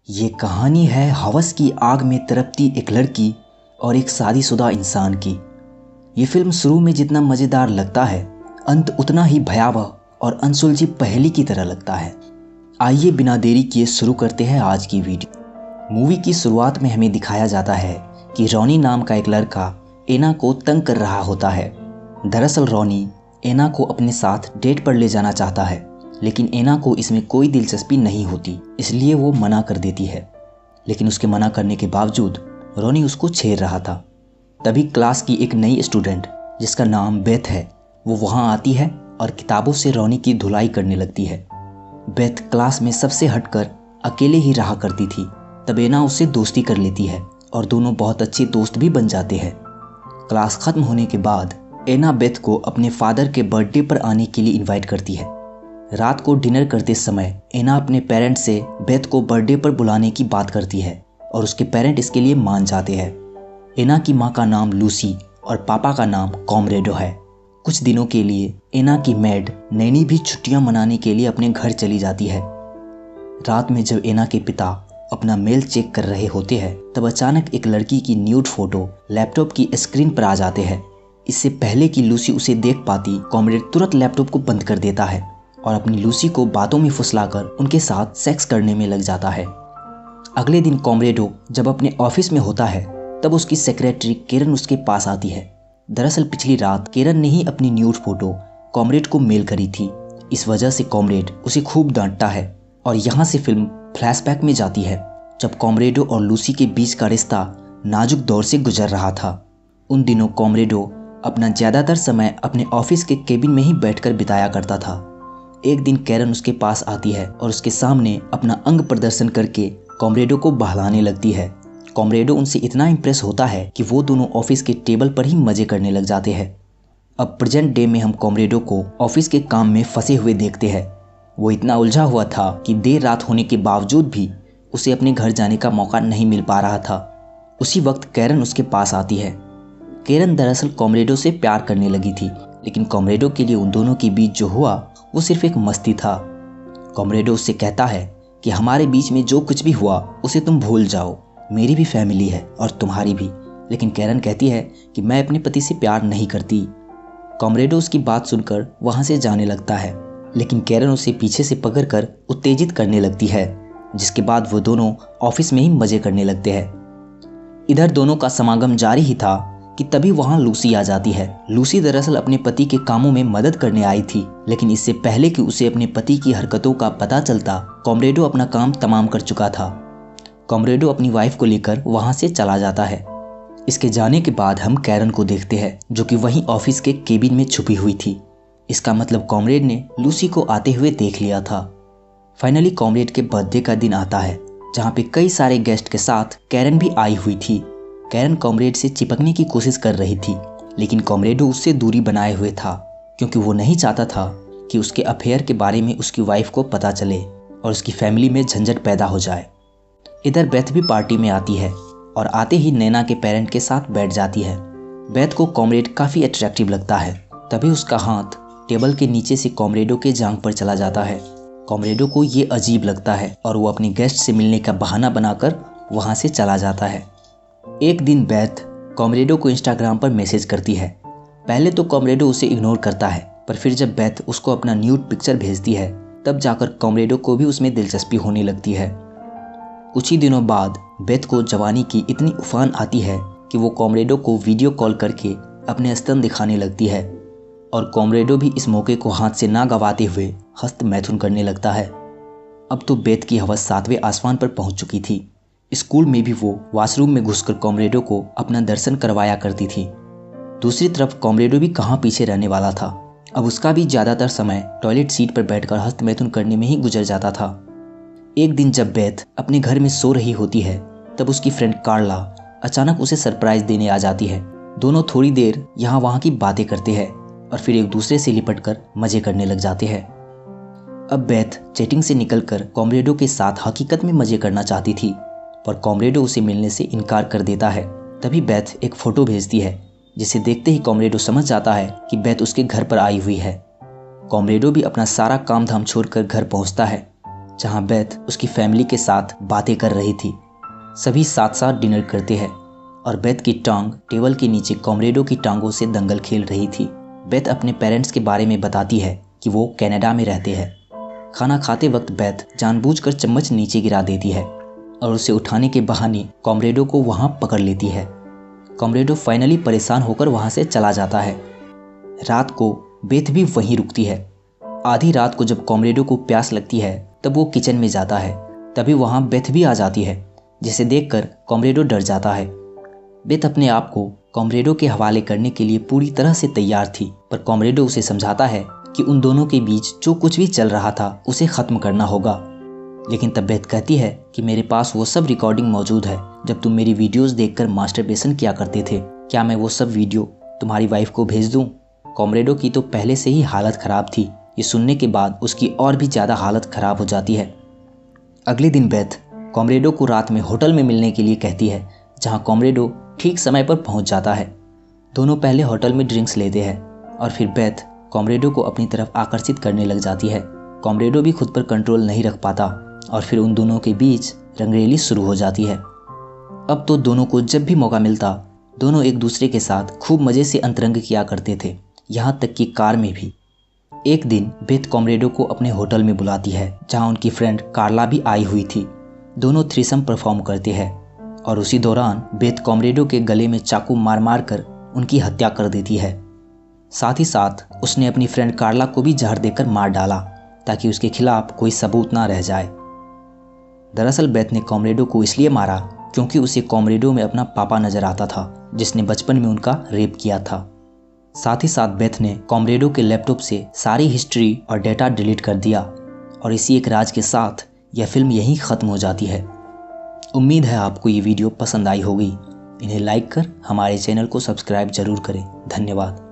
ये कहानी है हवस की आग में तड़पती एक लड़की और एक शादीशुदा इंसान की। ये फिल्म शुरू में जितना मज़ेदार लगता है, अंत उतना ही भयावह और अनसुलझी पहेली की तरह लगता है। आइए बिना देरी किए शुरू करते हैं आज की वीडियो। मूवी की शुरुआत में हमें दिखाया जाता है कि रॉनी नाम का एक लड़का एना को तंग कर रहा होता है। दरअसल रॉनी एना को अपने साथ डेट पर ले जाना चाहता है, लेकिन एना को इसमें कोई दिलचस्पी नहीं होती, इसलिए वो मना कर देती है। लेकिन उसके मना करने के बावजूद रॉनी उसको छेड़ रहा था। तभी क्लास की एक नई स्टूडेंट जिसका नाम बेथ है, वो वहाँ आती है और किताबों से रॉनी की धुलाई करने लगती है। बेथ क्लास में सबसे हटकर अकेले ही रहा करती थी। तब एना उससे दोस्ती कर लेती है और दोनों बहुत अच्छे दोस्त भी बन जाते हैं। क्लास खत्म होने के बाद एना बेथ को अपने फादर के बर्थडे पर आने के लिए इनवाइट करती है। रात को डिनर करते समय एना अपने पेरेंट्स से बेथ को बर्थडे पर बुलाने की बात करती है और उसके पेरेंट इसके लिए मान जाते हैं। एना की माँ का नाम लूसी और पापा का नाम कॉमरेडो है। कुछ दिनों के लिए एना की मेड नैनी भी छुट्टियां मनाने के लिए अपने घर चली जाती है। रात में जब एना के पिता अपना मेल चेक कर रहे होते हैं, तब अचानक एक लड़की की न्यूड फोटो लैपटॉप की स्क्रीन पर आ जाते हैं। इससे पहले कि लूसी उसे देख पाती, कॉमरेड तुरंत लैपटॉप को बंद कर देता है और अपनी लूसी को बातों में फुसलाकर उनके साथ सेक्स करने में लग जाता है। अगले दिन कॉमरेडो जब अपने ऑफिस में होता है, तब उसकी सेक्रेटरी केरन उसके पास आती है। दरअसल पिछली रात केरन ने ही अपनी न्यूड फोटो कॉमरेड को मेल करी थी। इस वजह से कॉमरेड उसे खूब डांटता है और यहाँ से फिल्म फ्लैशबैक में जाती है, जब कॉमरेडो और लूसी के बीच का रिश्ता नाजुक दौर से गुजर रहा था। उन दिनों कॉमरेडो अपना ज़्यादातर समय अपने ऑफिस के केबिन में ही बैठकर बिताया करता था। एक दिन कैरन उसके पास आती है और उसके सामने अपना अंग प्रदर्शन करके कॉमरेडो को बहलाने लगती है। कॉमरेडो उनसे इतना इम्प्रेस होता है कि वो दोनों ऑफिस के टेबल पर ही मजे करने लग जाते हैं। अब प्रेजेंट डे में हम कॉमरेडो को ऑफिस के काम में फंसे हुए देखते हैं। वो इतना उलझा हुआ था कि देर रात होने के बावजूद भी उसे अपने घर जाने का मौका नहीं मिल पा रहा था। उसी वक्त कैरन उसके पास आती है। कैरन दरअसल कॉमरेडो से प्यार करने लगी थी, लेकिन कॉमरेडो के लिए उन दोनों के बीच जो हुआ वो सिर्फ एक मस्ती था। कॉमरेडो उससे कहता है कि हमारे बीच में जो कुछ भी हुआ उसे तुम भूल जाओ, मेरी भी फैमिली है और तुम्हारी भी। लेकिन कैरन कहती है कि मैं अपने पति से प्यार नहीं करती। कॉमरेडो उसकी बात सुनकर वहाँ से जाने लगता है, लेकिन कैरन उसे पीछे से पकड़कर उत्तेजित करने लगती है, जिसके बाद वो दोनों ऑफिस में ही मजे करने लगते हैं। इधर दोनों का समागम जारी ही था कि तभी वहाँ लूसी आ जाती है। लूसी दरअसल अपने पति के कामों में मदद करने आई थी, लेकिन इससे पहले कि उसे अपने पति की हरकतों का पता चलता, कॉमरेडो अपना काम तमाम कर चुका था। कॉमरेडो अपनी वाइफ को लेकर वहाँ से चला जाता है। इसके जाने के बाद हम कैरन को देखते हैं, जो कि वहीं ऑफिस के केबिन में छुपी हुई थी। इसका मतलब कॉमरेड ने लूसी को आते हुए देख लिया था। फाइनली कॉमरेड के बर्थडे का दिन आता है, जहाँ पे कई सारे गेस्ट के साथ कैरन भी आई हुई थी। कैरन कॉमरेड से चिपकने की कोशिश कर रही थी, लेकिन कॉमरेडो उससे दूरी बनाए हुए था, क्योंकि वो नहीं चाहता था कि उसके अफेयर के बारे में उसकी वाइफ को पता चले और उसकी फैमिली में झंझट पैदा हो जाए। इधर बेथ भी पार्टी में आती है और आते ही नैना के पेरेंट के साथ बैठ जाती है। बेथ को कॉमरेड काफ़ी अट्रैक्टिव लगता है। तभी उसका हाथ टेबल के नीचे से कॉमरेडो के जांघ पर चला जाता है। कॉमरेडो को ये अजीब लगता है और वो अपने गेस्ट से मिलने का बहाना बनाकर वहाँ से चला जाता है। एक दिन बेथ कॉमरेडो को इंस्टाग्राम पर मैसेज करती है। पहले तो कॉमरेडो उसे इग्नोर करता है, पर फिर जब बेथ उसको अपना न्यूड पिक्चर भेजती है, तब जाकर कॉमरेडो को भी उसमें दिलचस्पी होने लगती है। कुछ ही दिनों बाद बेथ को जवानी की इतनी उफान आती है कि वो कॉमरेडो को वीडियो कॉल करके अपने स्तन दिखाने लगती है और कॉमरेडो भी इस मौके को हाथ से ना गंवाते हुए हस्त मैथुन करने लगता है। अब तो बेथ की हवस 7वें आसमान पर पहुंच चुकी थी। स्कूल में भी वो वॉशरूम में घुसकर कॉमरेडो को अपना दर्शन करवाया करती थी। दूसरी तरफ कॉमरेडो भी कहाँ पीछे रहने वाला था। अब उसका भी ज़्यादातर समय टॉयलेट सीट पर बैठकर हस्तमैथुन करने में ही गुजर जाता था। एक दिन जब बेथ अपने घर में सो रही होती है, तब उसकी फ्रेंड कार्ला अचानक उसे सरप्राइज देने आ जाती है। दोनों थोड़ी देर यहाँ वहाँ की बातें करते हैं और फिर एक दूसरे से लिपटकर मजे करने लग जाते हैं। अब बेथ चैटिंग से निकलकर कॉमरेडो के साथ हकीकत में मजे करना चाहती थी, पर कॉमरेडो उसे मिलने से इनकार कर देता है। तभी बेथ एक फ़ोटो भेजती है, जिसे देखते ही कॉमरेडो समझ जाता है कि बेथ उसके घर पर आई हुई है। कॉमरेडो भी अपना सारा काम धाम छोड़कर घर पहुंचता है जहां बेथ उसकी फैमिली के साथ बातें कर रही थी। सभी साथ साथ डिनर करते हैं और बेथ की टांग टेबल के नीचे कॉमरेडो की टांगों से दंगल खेल रही थी। बेथ अपने पेरेंट्स के बारे में बताती है कि वो कनाडा में रहते हैं। खाना खाते वक्त बेथ जानबूझकर चम्मच नीचे गिरा देती है और उसे उठाने के बहाने कॉमरेडो को वहां पकड़ लेती है। कॉमरेडो फाइनली परेशान होकर वहां से चला जाता है। रात को बेथ भी वहीं रुकती है। आधी रात को जब कॉमरेडो को प्यास लगती है तब वो किचन में जाता है। तभी वहां बेथ भी आ जाती है, जिसे देखकर कॉमरेडो डर जाता है। बेथ अपने आप को कॉमरेडो के हवाले करने के लिए पूरी तरह से तैयार थी, पर कॉमरेडो उसे समझाता है कि उन दोनों के बीच जो कुछ भी चल रहा था उसे ख़त्म करना होगा। लेकिन तब बेथ कहती है कि मेरे पास वो सब रिकॉर्डिंग मौजूद है जब तुम मेरी वीडियोस देखकर मास्टरबेशन किया करते थे। क्या मैं वो सब वीडियो तुम्हारी वाइफ को भेज दूं? कॉमरेडो की तो पहले से ही हालत ख़राब थी। ये सुनने के बाद उसकी और भी ज़्यादा हालत ख़राब हो जाती है। अगले दिन बेथ कॉमरेडो को रात में होटल में मिलने के लिए कहती है, जहाँ कॉमरेडो ठीक समय पर पहुँच जाता है। दोनों पहले होटल में ड्रिंक्स लेते हैं और फिर बेथ कॉमरेडो को अपनी तरफ आकर्षित करने लग जाती है। कॉमरेडो भी खुद पर कंट्रोल नहीं रख पाता और फिर उन दोनों के बीच रंगरेली शुरू हो जाती है। अब तो दोनों को जब भी मौका मिलता दोनों एक दूसरे के साथ खूब मज़े से अंतरंग किया करते थे, यहाँ तक कि कार में भी। एक दिन बेथ कॉमरेडो को अपने होटल में बुलाती है, जहाँ उनकी फ्रेंड कार्ला भी आई हुई थी। दोनों थ्रीसम परफॉर्म करते हैं और उसी दौरान बेथ कॉमरेडो के गले में चाकू मार मार कर उनकी हत्या कर देती है। साथ ही साथ उसने अपनी फ्रेंड कार्ला को भी जहर देकर मार डाला ताकि उसके खिलाफ कोई सबूत ना रह जाए। दरअसल बेथ ने कॉमरेडो को इसलिए मारा क्योंकि उसे कॉमरेडो में अपना पापा नजर आता था, जिसने बचपन में उनका रेप किया था। साथ ही साथ बेथ ने कॉमरेडो के लैपटॉप से सारी हिस्ट्री और डेटा डिलीट कर दिया और इसी एक राज के साथ यह फिल्म यहीं ख़त्म हो जाती है। उम्मीद है आपको ये वीडियो पसंद आई होगी। इन्हें लाइक कर हमारे चैनल को सब्सक्राइब जरूर करें। धन्यवाद।